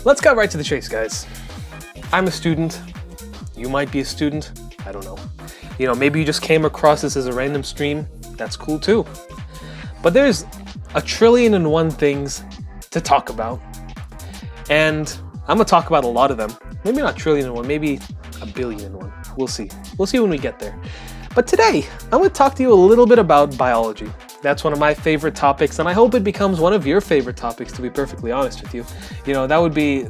Let's get right to the chase, guys. I'm a student. You might be a student. I don't know. You know, maybe you just came across this as a random stream. That's cool too. But there's 1,000,000,001 things to talk about. And I'm gonna talk about a lot of them. Maybe not 1,000,000,001, maybe 1,000,000,001. We'll see. We'll see when we get there. But today, I'm gonna talk to you a little bit about biology. That's one of my favorite topics, and I hope it becomes one of your favorite topics, to be perfectly honest with you. You know, that'd be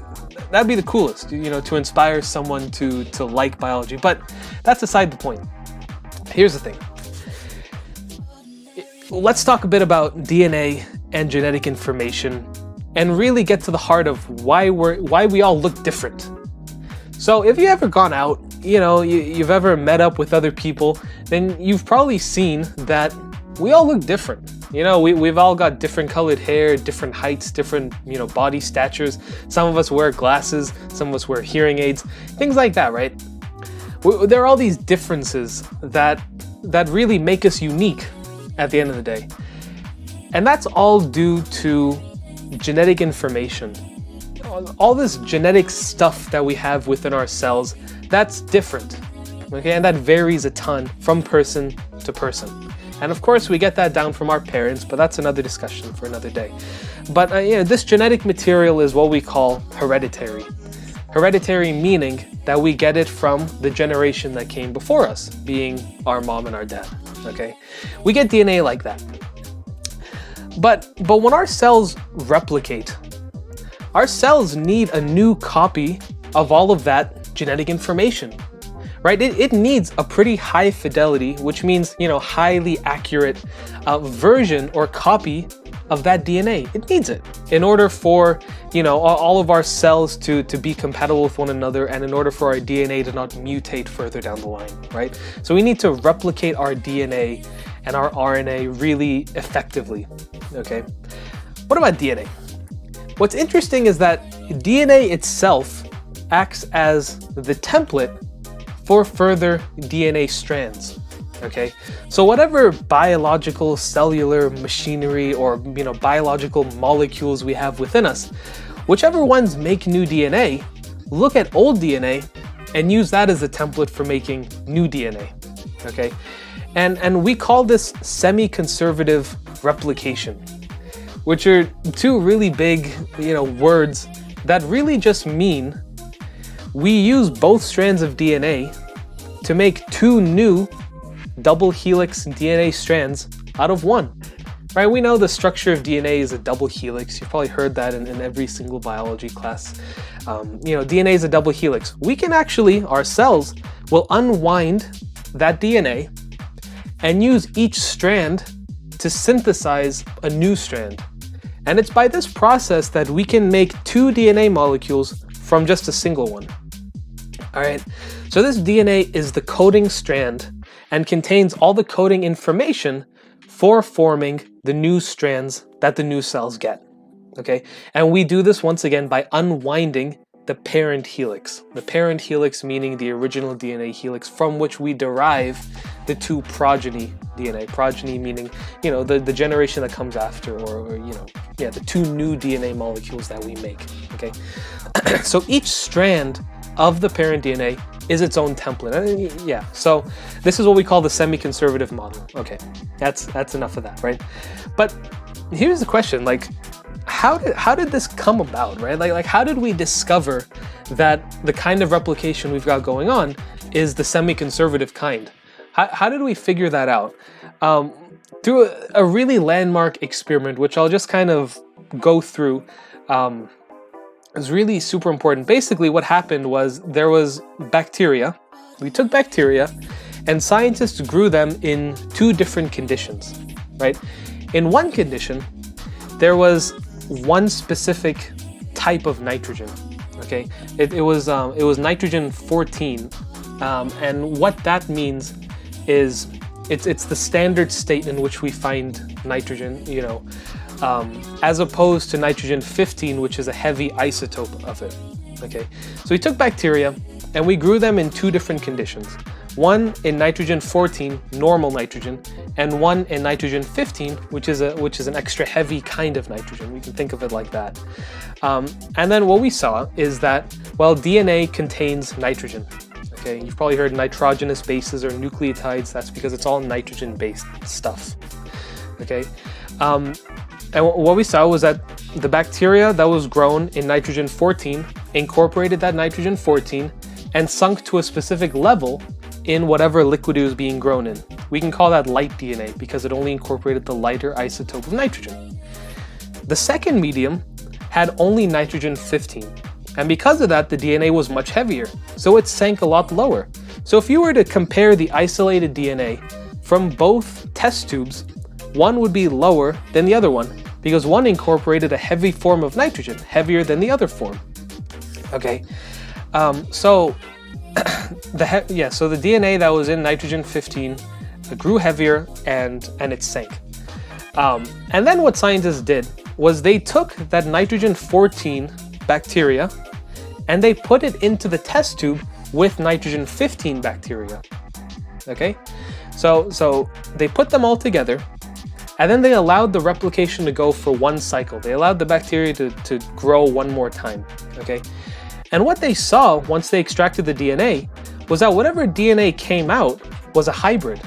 the coolest, you know, to inspire someone to like biology. But that's aside the point. Here's the thing. Let's talk about DNA and genetic information and really get to the heart of why we all look different. So if you've ever gone out, you know, you've ever met up with other people, then you've probably seen that we all look different. You know, we've all got different colored hair, different heights, different, you know, body statures. Some of us wear glasses, some of us wear hearing aids, things like that, right? There are all these differences that really make us unique at the end of the day. And that's all due to genetic information. All this genetic stuff that we have within our cells, that's different, okay? And that varies a ton from person to person. And of course, we get that down from our parents, but that's another discussion for another day. But you know, this genetic material is what we call hereditary. Hereditary meaning that we get it from the generation that came before us, being our mom and our dad, okay? We get DNA like that. But when our cells replicate, our cells need a new copy of all of that genetic information, right? It needs a pretty high fidelity, which means, you know, highly accurate version or copy of that DNA. It needs it in order for, you know, all of our cells to be compatible with one another, and in order for our DNA to not mutate further down the line, right? So we need to replicate our DNA and our RNA really effectively, okay? What about DNA? What's interesting is that DNA itself acts as the template for further DNA strands, okay? So whatever biological, cellular machinery or, you know, biological molecules we have within us, whichever ones make new DNA, look at old DNA and use that as a template for making new DNA, okay? And we call this semi-conservative replication, which are two really big, you know, words that really just mean we use both strands of DNA to make two new double helix DNA strands out of one, right? We know the structure of DNA is a double helix. You've probably heard that in every single biology class. You know, DNA is a double helix. We can actually, our cells will unwind that DNA and use each strand to synthesize a new strand. And it's by this process that we can make two DNA molecules from just a single one. All right, so this DNA is the coding strand and contains all the coding information for forming the new strands that the new cells get, okay? And we do this once again by unwinding the parent helix. The parent helix meaning the original DNA helix from which we derive the two progeny DNA. Progeny meaning, you know, the generation that comes after, or you know, yeah, the two new DNA molecules that we make, okay? So each strand of the parent DNA is its own template. Yeah, so this is what we call the semi-conservative model. Okay, that's enough of that, right? But here's the question, like, how did this come about, right? Like how did we discover that the kind of replication we've got going on is the semi-conservative kind? How did we figure that out? Through a really landmark experiment, which I'll just kind of go through. It's really super important. Basically, what happened was there was bacteria. We took bacteria and scientists grew them in two different conditions, right? In one condition, there was one specific type of nitrogen, okay? It was nitrogen 14, and what that means is it's the standard state in which we find nitrogen, you know, as opposed to nitrogen 15, which is a heavy isotope of it, okay? So we took bacteria and we grew them in two different conditions. one in nitrogen 14, normal nitrogen, and one in nitrogen 15, which is an extra heavy kind of nitrogen. We can think of it like that. And then what we saw is that, well, DNA contains nitrogen. Okay, you've probably heard nitrogenous bases or nucleotides. That's because it's all nitrogen-based stuff. Okay, and what we saw was that the bacteria that was grown in nitrogen 14 incorporated that nitrogen 14 and sunk to a specific level in whatever liquid it was being grown in. We can call that light DNA because it only incorporated the lighter isotope of nitrogen. The second medium had only nitrogen 15. And because of that, the DNA was much heavier, so it sank a lot lower. So if you were to compare the isolated DNA from both test tubes, one would be lower than the other one because one incorporated a heavy form of nitrogen, heavier than the other form. Okay, so the DNA that was in nitrogen 15 grew heavier and it sank. And then what scientists did was they took that nitrogen 14 bacteria and they put it into the test tube with nitrogen 15 bacteria. Okay, so they put them all together and then they allowed the replication to go for one cycle. They allowed the bacteria to grow one more time. Okay, and what they saw once they extracted the DNA was that whatever DNA came out was a hybrid.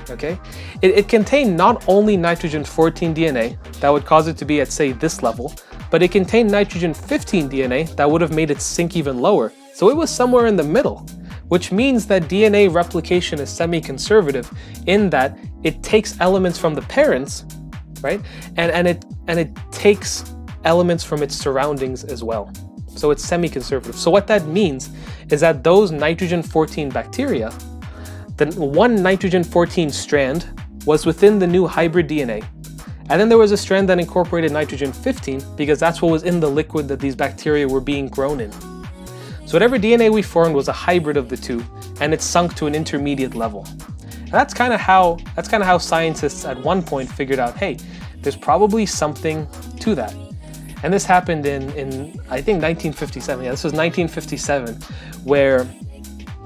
Okay, it contained not only nitrogen 14 DNA that would cause it to be at, say, this level, but it contained nitrogen 15 DNA that would have made it sink even lower. So it was somewhere in the middle, which means that DNA replication is semi-conservative in that it takes elements from the parents, right? And it takes elements from its surroundings as well. So it's semi-conservative. So what that means is that those nitrogen 14 bacteria, the one nitrogen 14 strand was within the new hybrid DNA. And then there was a strand that incorporated nitrogen 15 because that's what was in the liquid that these bacteria were being grown in. So whatever DNA we formed was a hybrid of the two, and it sunk to an intermediate level. And that's kind of how scientists at one point figured out, hey, there's probably something to that. And this happened in I think 1957. Yeah, this was 1957, where,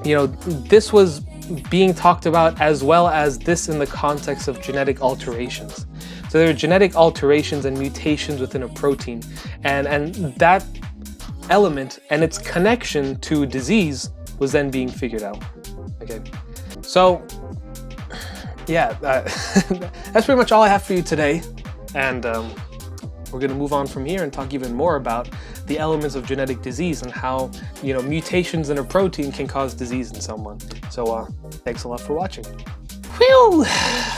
you know, this was being talked about as well as this in the context of genetic alterations. So there are genetic alterations and mutations within a protein, and that element and its connection to disease was then being figured out. Okay, so yeah, that's pretty much all I have for you today, and we're going to move on from here and talk even more about the elements of genetic disease and how, you know, mutations in a protein can cause disease in someone. So thanks a lot for watching. Whew.